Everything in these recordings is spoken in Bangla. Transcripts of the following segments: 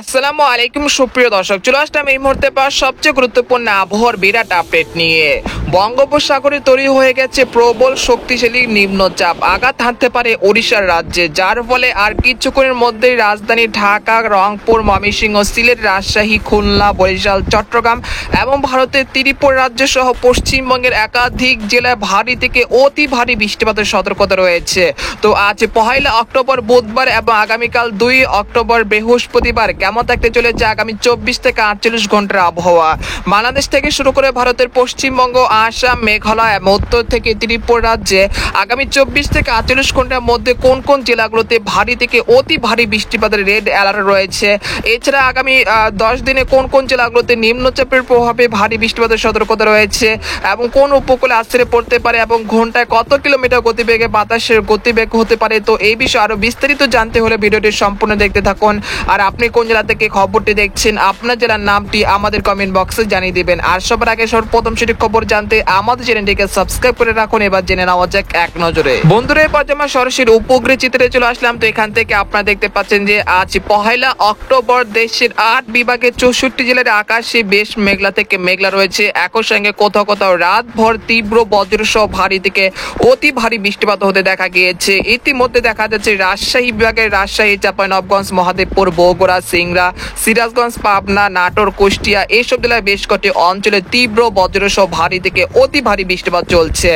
আসসালামু আলাইকুম সুপ্রিয় দর্শক, চলে আসলাম এই মুহূর্তে পাওয়া সবচেয়ে গুরুত্বপূর্ণ আবহাওয়ার বিরাট আপডেট নিয়ে। বঙ্গোপসাগরে তৈরি হয়ে গেছে প্রবল শক্তিশালী নিম্নচাপ, আঘাত হানতে পারে ওড়িশার রাজ্যে, যার ফলে আর কিছুক্ষণের মধ্যেই রাজধানী ঢাকা, রংপুর, ময়মনসিংহ, সিলেট, রাজশাহী, খুলনা, বরিশাল, চট্টগ্রাম এবং ভারতের ত্রিপুরা রাজ্য সহ পশ্চিমবঙ্গের একাধিক জেলায় ভারী থেকে অতি ভারী বৃষ্টিপাতের সতর্কতা রয়েছে। তো আজ 1 অক্টোবর বুধবার এবং আগামীকাল 2 অক্টোবর বৃহস্পতিবার কেমন থাকতে চলেছে আগামী 24 থেকে 48 ঘন্টার আবহাওয়া। বাংলাদেশ থেকে শুরু করে ভারতের পশ্চিমবঙ্গ, আসাম, মেঘালয় এবং উত্তর থেকে ত্রিপুরা রাজ্যে আগামী 24 থেকে 48 ঘন্টার মধ্যে কোন কোন জেলাগুলোতে ভারী থেকে অতি ভারী বৃষ্টিপাতের রেড অ্যালার্ট রয়েছে। এছাড়া আগামী 10 দিনে কোন কোন জেলাগুলোতে নিম্নচাপের প্রভাবে ভারী বৃষ্টিপাতের সতর্কতা রয়েছে এবং কোন উপকূলে আছড়ে পড়তে পারে এবং ঘন্টায় কত কিলোমিটার গতিবেগে বাতাসের গতিবেগ হতে পারে। তো এই বিষয়ে আরো বিস্তারিত জানতে হলে ভিডিওটি সম্পূর্ণ দেখতে থাকুন। আর আপনি কোন জেলা থেকে খবরটি দেখছেন, আপনার জেলার নামটি আমাদের কমেন্ট বক্সে জানিয়ে দিবেন। আর সবার আগে সর্বপ্রথম সেটি খবর জানতে আমাদের চ্যানেলটিকে সাবস্ক্রাইব করে রাখুন। এবার জেনে নেওয়া যাক এক নজরে। বন্ধুরা, এরপর যেমন সরাসরি উপগ্রহ চিত্রে চলে আসলাম। তো এখান থেকে আপনারা দেখতে পাচ্ছেন যে আজ 1 অক্টোবর দেশের 8 বিভাগের 64 জেলার আকাশে বেশ মেঘলা থেকে মেঘলা রয়েছে। একই সঙ্গে কোথাও কোথাও রাতভর তীব্র বজ্রসহ ভারী থেকে অতি ভারী বৃষ্টিপাত হতে দেখা গিয়েছে। ইতিমধ্যে দেখা যাচ্ছে রাজশাহী বিভাগের রাজশাহী, চাঁপাইনবাবগঞ্জ, মহাদেবপুর, বগুড়া, সিংড়া, সিরাজগঞ্জ, পাবনা, নাটোর, কুষ্টিয়া এইসব জেলায় বেশ কটি অঞ্চলে তীব্র বজ্রসহ ভারী থেকে অতি ভারী বৃষ্টিপাত চলছে।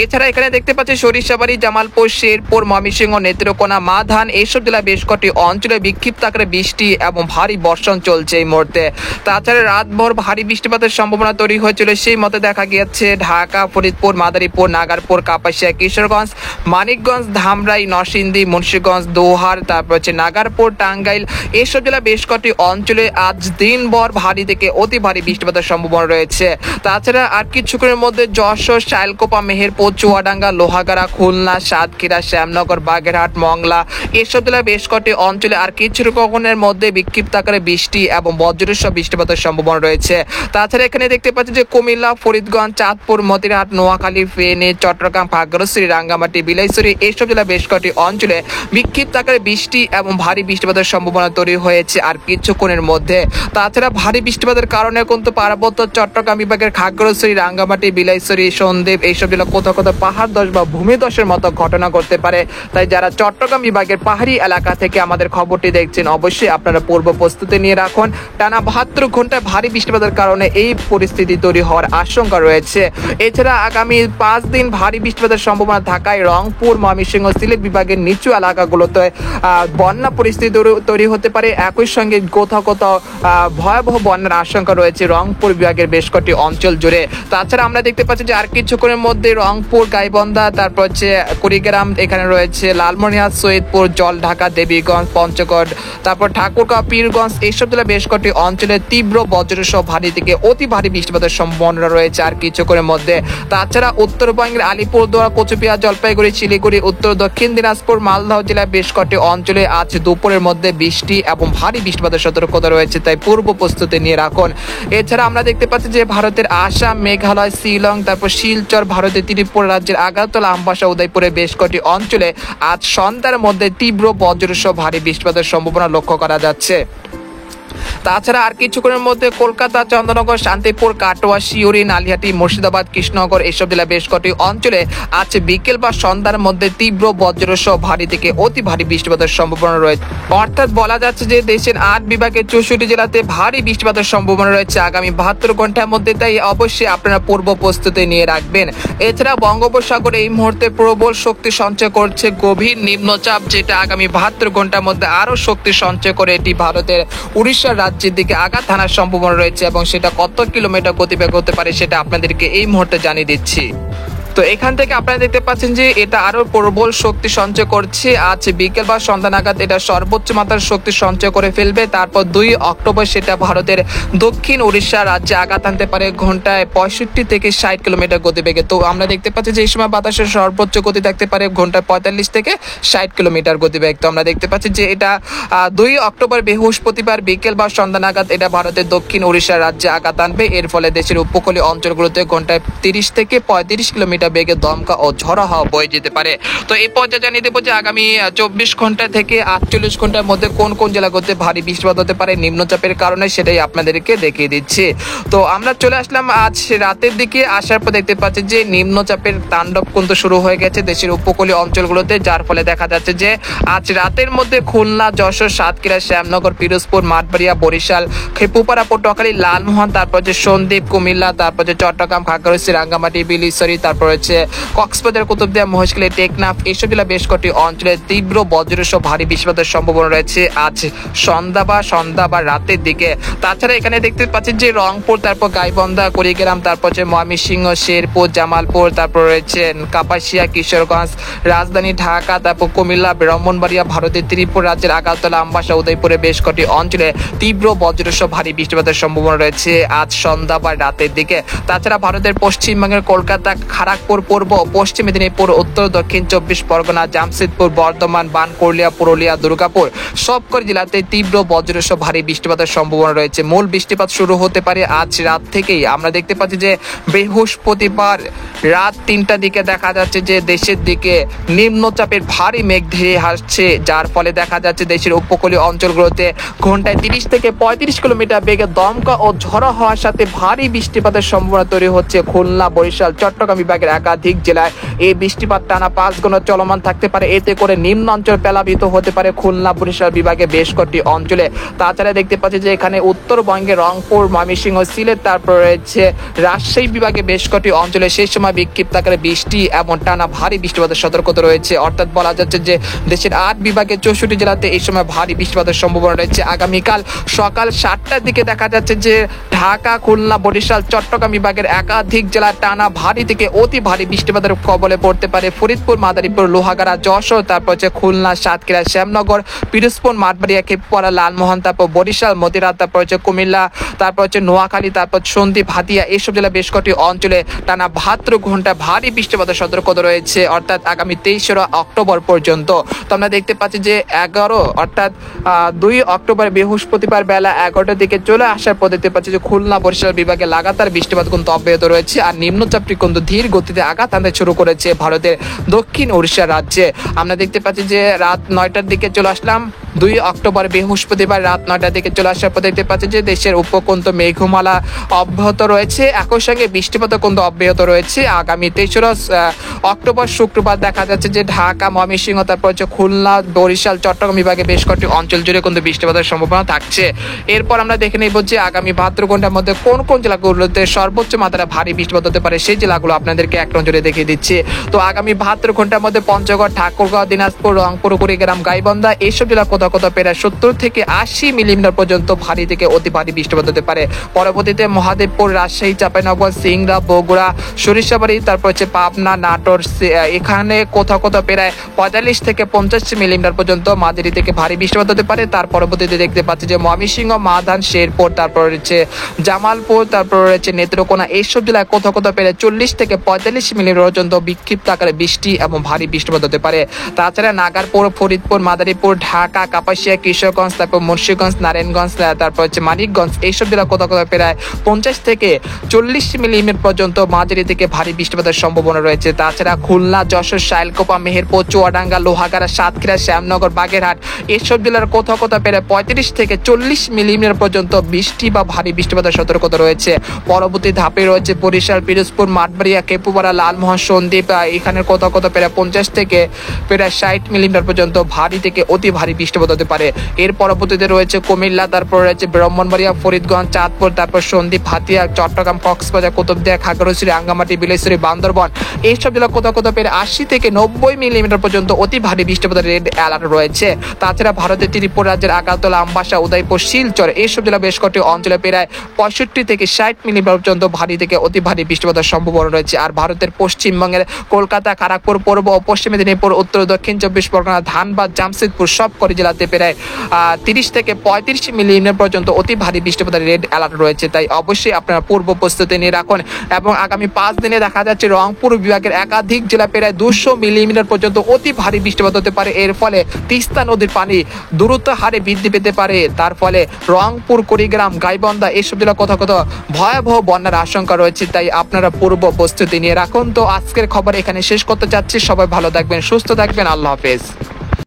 এছাড়া এখানে দেখতে পাচ্ছি সরিষাবাড়ি, জামালপুর, শেরপুর, ময়মনসিংহ, নেত্রকোনা, মাধান এইসব জেলায় বেশ কটি অঞ্চলে বিক্ষিপ্ত আকারে বৃষ্টি এবং ভারী বর্ষণ চলছে এই মুহূর্তে। তাছাড়া রাতভর ভারী বৃষ্টিপাতের সম্ভাবনা তৈরি হয়েছিল, সেই মতে দেখা গিয়েছে ঢাকা, ফরিদপুর, মাদারীপুর, নাগারপুর, কাপাসিয়া, কিশোরগঞ্জ, মানিকগঞ্জ, ধামরাই, নরসিংদী, মুন্সিগঞ্জ, দোহার, তারপর হচ্ছে নাগারপুর, টাঙ্গাইল এইসব জেলা বেশ কটি অঞ্চলে আজ দিনভর ভারী থেকে অতি ভারী বৃষ্টিপাতের সম্ভাবনা রয়েছে। তাছাড়া আর কিছুক্ষণের মধ্যে যশোর, শাইলকোপা, মেহেরপুর, চুয়াডাঙ্গা, লোহাগাড়া, খুলনা, সাতক্ষীরা, শ্যামনগর, বাগেরহাট, মংলা এসব জেলা বেশ কটি অঞ্চলে আর কিছুক্ষণের মধ্যে বিক্ষিপ্ত আকারে বৃষ্টি এবং বজ্রসহ বৃষ্টিপাতের সম্ভাবনা রয়েছে। তাছাড়া এখানে দেখতে পাচ্ছি যে কুমিল্লা, ফরিদগঞ্জ, চাঁদপুর, মতিরহাট, নোয়াখালী, ফেনী, চট্টগ্রাম, খাগড়াছড়ি, রাঙ্গামাটি, বিলাইছড়ি এইসব জেলা বেশ কটি অঞ্চলে বিক্ষিপ্ত আকারে বৃষ্টি এবং ভারী বৃষ্টিপাতের সম্ভাবনা তৈরি হয়েছে আর কিছুক্ষণের মধ্যে। তাছাড়া ভারী বৃষ্টিপাতের কারণে কিন্তু পার্বত্য চট্টগ্রাম বিভাগের খাগড়াছড়ি, রাঙ্গামাটি, বিলাইছড়ি, সন্দ্বীপ এইসব জেলা কোথাও কোথাও পাহাড় ধস বা ভূমিধসের মতো ঘটনা ঘটতে পারে। তাই যারা চট্টগ্রাম বিভাগের পাহাড়ি এলাকা থেকে আমাদের খবরটি দেখছেন, অবশ্যই আপনারা পূর্ব প্রস্তুতি নিয়ে রাখুন। টানা 72 ঘন্টায় ভারী বৃষ্টিপাতের কারণে এই পরিস্থিতি তৈরি হওয়ার আশঙ্কা রয়েছে। এছাড়া আগামী 5 দিন ভারী বৃষ্টিপাতের সম্ভাবনা থাকায় রংপুর, ময়মনসিংহ, সিলেট বিভাগের নিচু এলাকাগুলোতে বন্যা পরিস্থিতি তৈরি হতে পারে। একই সঙ্গে কোথাও কোথাও ভয়াবহ বন্যার আশঙ্কা রয়েছে রংপুর বিভাগের বেশ কটি অঞ্চল জুড়ে। তাছাড়া আমরা দেখতে পাচ্ছি যে আর কিছুক্ষণের মধ্যে রংপুর, গাইবান্ধা, তারপর হচ্ছে কুড়িগ্রাম, এখানে রয়েছে লালমনিরহাট, সৈয়দপুর, জলঢাকা, দেবীগঞ্জ, পঞ্চগড়, তারপর ঠাকুরগাঁও, পীরগঞ্জ এইসব জেলা বেশ কটি অঞ্চলে তীব্র বজ্রসহ ভারী থেকে অতি ভারী বৃষ্টিপাতের সম্ভাবনা রয়েছে আর কিছুক্ষণের মধ্যে। তাছাড়া উত্তরবঙ্গের আলিপুরদুয়ার, কোচবিহার, জলপাইগুড়ি, শিলিগুড়ি, উত্তর দক্ষিণ দিনাজপুর, মালদহ জেলায় বেশ কটি অঞ্চলে আজ দুপুরের মধ্যে বৃষ্টি এবং ভারী বৃষ্টিপাতের সতর্কতা রয়েছে, তাই পূর্ব প্রস্তুতি নিয়ে রাখুন। এছাড়া আমরা দেখতে পাচ্ছি যে ভারতের আসাম, মেঘালয়, শিলং, তারপর শিলচর, ভারতের ত্রিপুরা রাজ্যের আগারতলা, আমবাসা, উদয়পুরে বেশ কটি অঞ্চলে আজ সন্ধ্যার মধ্যে তীব্র বজ্রসহ ভারী বৃষ্টিপাতের সম্ভাবনা লক্ষ্য করা যাচ্ছে। তাছাড়া আর কিছুক্ষণের মধ্যে কলকাতা, চন্দ্রনগর, শান্তিপুর, কাটোয়া, শিউরি, নালিহাটি, মুর্শিদাবাদ, কৃষ্ণনগর এইসব জেলা বেশ কটি অঞ্চলে আজ বিকেল বা সন্ধ্যার মধ্যে তীব্র বজ্রসহ ভারী থেকে অতি ভারী বৃষ্টিপাতের সম্ভাবনা রয়েছে। অর্থাৎ বলা যাচ্ছে যে দেশের 8 বিভাগের 64 জেলাতে ভারী বৃষ্টিপাতের সম্ভাবনা রয়েছে আগামী 72 ঘন্টার মধ্যে, তাই অবশ্যই আপনারা পূর্ব প্রস্তুতি নিয়ে রাখবেন। এছাড়া বঙ্গোপসাগরে এই মুহূর্তে প্রবল শক্তি সঞ্চয় করছে গভীর নিম্নচাপ, যেটা আগামী 72 ঘন্টার মধ্যে আরো শক্তি সঞ্চয় করে এটি ভারতের উড়িষ্যার রাজ্যের দিকে আঘাত হানার সম্ভাবনা রয়েছে এবং সেটা কত কিলোমিটার গতিবেগ হতে পারে সেটা আপনাদেরকে এই মুহূর্তে জানিয়ে দিচ্ছি। তো এখান থেকে আপনারা দেখতে পাচ্ছেন যে এটা আরো প্রবল শক্তি সঞ্চয় করছে। আজ বিকেল বা সন্ধ্যা নাগাদ এটা সর্বোচ্চ মাত্রার শক্তি সঞ্চয় করে ফেলবে। তারপর 2 অক্টোবর সেটা ভারতের দক্ষিণ উড়িষ্যা রাজ্যে আঘাত আনতে পারে ঘন্টায় 65 থেকে 60 কিলোমিটার গতিবেগে। তো আমরা দেখতে পাচ্ছি যে এই সময় বাতাসের সর্বোচ্চ গতি থাকতে পারে ঘন্টায় 45 থেকে 60 কিলোমিটার গতিবেগ। তো আমরা দেখতে পাচ্ছি যে এটা 2 অক্টোবর বৃহস্পতিবার বিকেল বা সন্ধ্যা নাগাদ এটা ভারতের দক্ষিণ উড়িষ্যা রাজ্যে আঘাত আনবে। এর ফলে দেশের উপকূলীয় অঞ্চলগুলোতে ঘন্টায় 30 থেকে 35 কিলোমিটার কিলোমিটার বেগে দমকা ও ঝড়ো হাওয়া বয়ে যেতে পারে। তো এই পর্যায়ে জানিয়ে দেবো যে আগামী 24 ঘন্টা থেকে 48 ঘন্টার মধ্যে কোন কোন জেলাগুলোতে ভারী বৃষ্টিপাত হতে পারে নিম্নচাপের কারণে, সেটাই আপনাদেরকে দেখিয়ে দিচ্ছি। তো আমরা চলে আসলাম আজ রাতের দিকে। আসার পর দেখতে পাচ্ছি যে নিম্নচাপের তাণ্ডব কিন্তু শুরু হয়ে গেছে দেশের উপকূলীয় অঞ্চলগুলোতে, যার ফলে দেখা যাচ্ছে যে আজ রাতের মধ্যে খুলনা, যশোর, সাতক্ষীরা, শ্যামনগর, পিরোজপুর, মাঠবাড়িয়া, বরিশাল, খেপুপাড়া, পটুয়াখালী, লালমোহন, তারপর যে সন্দ্বীপ, কুমিল্লা, তারপর যে চট্টগ্রাম, খাগড়াছড়ি, রাঙ্গামাটি, বিলিসরি, তারপর হচ্ছে কক্সবাজার, কুতুবদিয়া, মহেশখালী, টেকনাফ, এইসব জেলা বেশ কটি অঞ্চলে তীব্র বজ্রসহ ভারী বৃষ্টিপাতের সম্ভাবনা রয়েছে আজ সন্ধ্যা বা রাতের দিকে। তাছাড়া এখানে দেখতে পাচ্ছি যে রংপুর, তারপর গাইবান্ধা, কুড়িগ্রাম, তারপর হচ্ছে ময়মনসিংহ, শেরপুর, জামালপুর, তারপর রয়েছে কাপাসিয়া, কিশোরগঞ্জ, রাজধানী ঢাকা, তারপর কুমিল্লা, ব্রাহ্মণবাড়িয়া, ভারতের ত্রিপুরা রাজ্যের আগারতলা, আমবাসা, উদয়পুরে বেশ কটি অঞ্চলে তীব্র বজ্রসহ ভারী বৃষ্টিপাতের সম্ভাবনা রয়েছে আজ সন্ধ্যা বা রাতের দিকে। তাছাড়া ভারতের পশ্চিমবঙ্গের কলকাতা, খড়গপুর, পূর্ব ও পশ্চিম মেদিনীপুর, উত্তর দক্ষিণ 24 পরগনা, জামশেদপুর, বর্ধমান, বানকুড়িয়া, পুরুলিয়া, দুর্গাপুর সবকটি জেলাতে তীব্র বজ্রসহ ভারী বৃষ্টিপাতের সম্ভাবনা রয়েছে। মূল বৃষ্টিপাত শুরু হতে পারে আজ রাত থেকেই। আমরা দেখতে পাচ্ছি যে বৃহস্পতিবার রাত 3টার দিকে দেখা যাচ্ছে যে দেশের দিকে নিম্নচাপের ভারী মেঘ ধীরে আসছে, যার ফলে দেখা যাচ্ছে দেশের উপকূলীয় অঞ্চলগুলোতে ঘন্টায় 30 থেকে 35 কিলোমিটার বেগে দমকা ও ঝড়ো হওয়ার সাথে ভারী বৃষ্টিপাতের সম্ভাবনা তৈরি হচ্ছে খুলনা, বরিশাল, চট্টগ্রাম বিভাগের একাধিক জেলায়। এই বৃষ্টিপাত টানা 5 ঘন্টা চলমান থাকতে পারে, এতে করে নিম্ন অঞ্চল প্লাবিত হতে পারে খুলনা, বরিশাল বিভাগে বেশ কটি অঞ্চলে। তাছাড়া দেখতে পাচ্ছি যে এখানে উত্তরবঙ্গে রংপুর, ময়মনসিংহ, সিলেট, তারপর রয়েছে রাজশাহী বিভাগে বেশ কটি অঞ্চলে সেই সময় বিক্ষিপ্ত আকারে বৃষ্টি এবং টানা ভারী বৃষ্টিপাতের সতর্কতা রয়েছে। অর্থাৎ বলা যাচ্ছে যে দেশের 8 বিভাগে 64 জেলাতে এই সময় ভারী বৃষ্টিপাতের সম্ভাবনা রয়েছে। আগামীকাল সকাল 7টার দিকে দেখা যাচ্ছে যে ঢাকা, খুলনা, বরিশাল, চট্টগ্রাম বিভাগের একাধিক জেলায় টানা ভারী থেকে অতি ভারী বৃষ্টিপাতের কবলে পড়তে পারে ফরিদপুর, মাদারীপুর, লোহাগাড়া, যশোর, তারপর হচ্ছে খুলনা, সাতক্ষীরা, শ্যামনগর, পিরোজপুর, মাঠবাড়িয়া, খেপুপাড়া, লালমোহন, তারপর বরিশাল, মতিরাট, তারপর হচ্ছে কুমিল্লা, তারপর হচ্ছে নোয়াখালী, তারপর সন্দ্বীপ, হাতিয়া, এইসব জেলা বেশ কটি অঞ্চলে টানা 72 ঘন্টা ভারী বৃষ্টিপাতের সতর্কতা রয়েছে, অর্থাৎ আগামী 23 অক্টোবর পর্যন্ত। তো আমরা দেখতে পাচ্ছি যে 2 অক্টোবর বৃহস্পতিবার বেলা 11টার দিকে চলে আসার পর দেখতে পাচ্ছি যে খুলনা, বরিশাল বিভাগে লাগাতার বৃষ্টিপাত কিন্তু অব্যাহত রয়েছে। আর নিম্নচাপটি কিন্তু ধীর গতিতে আঘাত আনতে শুরু করেছে ভারতের দক্ষিণ ওড়িশা রাজ্যে। আমরা দেখতে পাচ্ছি যে রাত 9টার দিকে চলে আসলাম 2 অক্টোবর বৃহস্পতিবার রাত 9টার দিকে চলে আসার পর দেখতে পাচ্ছি যে দেশের উপকূল মেঘমালা অব্যাহত রয়েছে, একই সঙ্গে বৃষ্টিপাত কিন্তু অব্যাহত রয়েছে। আগামী 23 অক্টোবর শুক্রবার দেখা যাচ্ছে যে ঢাকা, ময়মনসিংহ, তারপর হচ্ছে খুলনা, বরিশাল, চট্টগ্রাম বিভাগে বেশ কয়েকটি অঞ্চল জুড়ে কিন্তু বৃষ্টিপাতের সম্ভাবনা থাকছে। এরপর আমরা দেখে নেব যে আগামী 72 ঘন্টার মধ্যে কোন কোন জেলাগুলোতে সর্বোচ্চ মাত্রা ভারী বৃষ্টিপাত হতে পারে, সেই জেলাগুলো আপনাদেরকে এক নজরে দেখিয়ে দিচ্ছি। তো আগামী 72 ঘন্টার মধ্যে পঞ্চগড়, ঠাকুরগাঁও, দিনাজপুর, রংপুর, কুড়িগ্রাম, গাইবান্ধা এইসব জেলা কোথাও প্রায় 70 থেকে 80 মিলিমিটার পর্যন্ত ভারী থেকে অতি ভারী বৃষ্টিপাত হতে পারে। পরবর্তীতে মহাদেবপুর, রাজশাহী, চাঁপাইনবাবগঞ্জ, সিংড়া, বগুড়া, সরিষাবাড়ি, তারপর হচ্ছে পাবনা, নাটোর, এখানে কোথাও প্রায় 45 থেকে 50 মিলিমিটার পর্যন্ত মাঝারি থেকে ভারী বৃষ্টিপাত হতে পারে। তার পরবর্তীতে দেখতে পাচ্ছি যে ময়মনসিংহ, মাদান, শেরপুর, তারপর রয়েছে জামালপুর, তারপর রয়েছে নেত্রকোনা, এইসব জেলায় কোথাও প্রায় 40 থেকে 45 মিলিমিটার পর্যন্ত বিক্ষিপ্ত আকারে বৃষ্টি এবং ভারী বৃষ্টিপাত হতে পারে। তাছাড়া নাগারপুর, ফরিদপুর, মাদারীপুর, ঢাকা, কাপাসিয়া, কিশোরগঞ্জ, তারপর মুন্সিগঞ্জ, নারায়ণগঞ্জ, তারপর হচ্ছে মানিকগঞ্জ, এইসব জেলা কোথাও প্রায় 50 থেকে 40 মিলিমিটার পর্যন্ত মাঝারি থেকে ভারী বৃষ্টিপাতের সম্ভাবনা রয়েছে। তাছাড়া খুলনা, যশোর, সাইলকোপা, মেহেরপুর, চুয়াডাঙ্গা, লোহাগাড়া, সাতক্ষীরা, শ্যামনগর, বাগেরহাট এইসব জেলার কোথাও প্রায় 35 থেকে 40 মিলিমিটার পর্যন্ত বৃষ্টি বা ভারী বৃষ্টিপাতের সতর্কতা রয়েছে। পরবর্তী ধাপে রয়েছে বরিশাল, পিরোজপুর, মাঠবাড়িয়া, খেপুপাড়া, লালমোহন, সন্দ্বীপ, এখানে কোথাও প্রায় 50 থেকে প্রায় 60 মিলিমিটার পর্যন্ত ভারী থেকে অতি ভারী বৃষ্টিপাত হতে পারে। এর পরবর্তীতে রয়েছে কুমিল্লা, তারপর রয়েছে ব্রাহ্মণবাড়িয়া, ফরিদগঞ্জ, চাঁদপুর, তারপর সন্দ্বীপ, হাতিয়া, চট্টগ্রাম, কক্সবাজার, কুতুবদিয়া, খাগড়াছড়ি, রাঙ্গামাটি, বিলিসরি, বান্দরবান এইসব জেলা কোথাও প্রায় 80 থেকে 90 মিলিমিটার পর্যন্ত অতি ভারী বৃষ্টিপাতের রেড অ্যালার্ট রয়েছে। তাছাড়া ভারতের ত্রিপুরা রাজ্যের আগারতলা, আমবাসা, উদয়পুর, শিলচর এইসব জেলা বেশ কয়েকটি অঞ্চলে প্রায় 65 থেকে 60 মিলিমিটার পর্যন্ত ভারী থেকে অতি ভারী বৃষ্টিপাতের সম্ভাবনা রয়েছে। আর ভারতের পশ্চিমবঙ্গের কলকাতা, খড়গপুর, পূর্ব ও পশ্চিম মেদিনীপুর, উত্তর দক্ষিণ 24 পরগনা, ধানবাদ, জামশেদপুর সবকটি জেলা জেলাতে প্রায় 30 থেকে 35 মিলিমিটার পর্যন্ত অতি ভারী বৃষ্টিপাতের রেড অ্যালার্ট রয়েছে। তাই অবশ্যই আপনারা পূর্ব প্রস্তুতি নিয়ে রাখুন। এবং আগামী 5 দিনে দেখা যাচ্ছে রংপুর বিভাগের একাধিক জেলা প্রায় 200 মিলিমিটার পর্যন্ত অতি ভারী বৃষ্টিপাত হতে পারে। এর ফলে তিস্তা নদীর পানি দ্রুত হারে বৃদ্ধি পেতে পারে। তার ফলে রংপুর, কুড়িগ্রাম, গাইবান্ধা এসব জেলা কোথাও কোথাও ভয়াবহ বন্যার আশঙ্কা রয়েছে। তাই আপনারা পূর্ব প্রস্তুতি নিয়ে রাখুন। তো আজকের খবর এখানে শেষ করতে চাচ্ছি। সবাই ভালো থাকবেন, সুস্থ থাকবেন। আল্লাহ হাফেজ।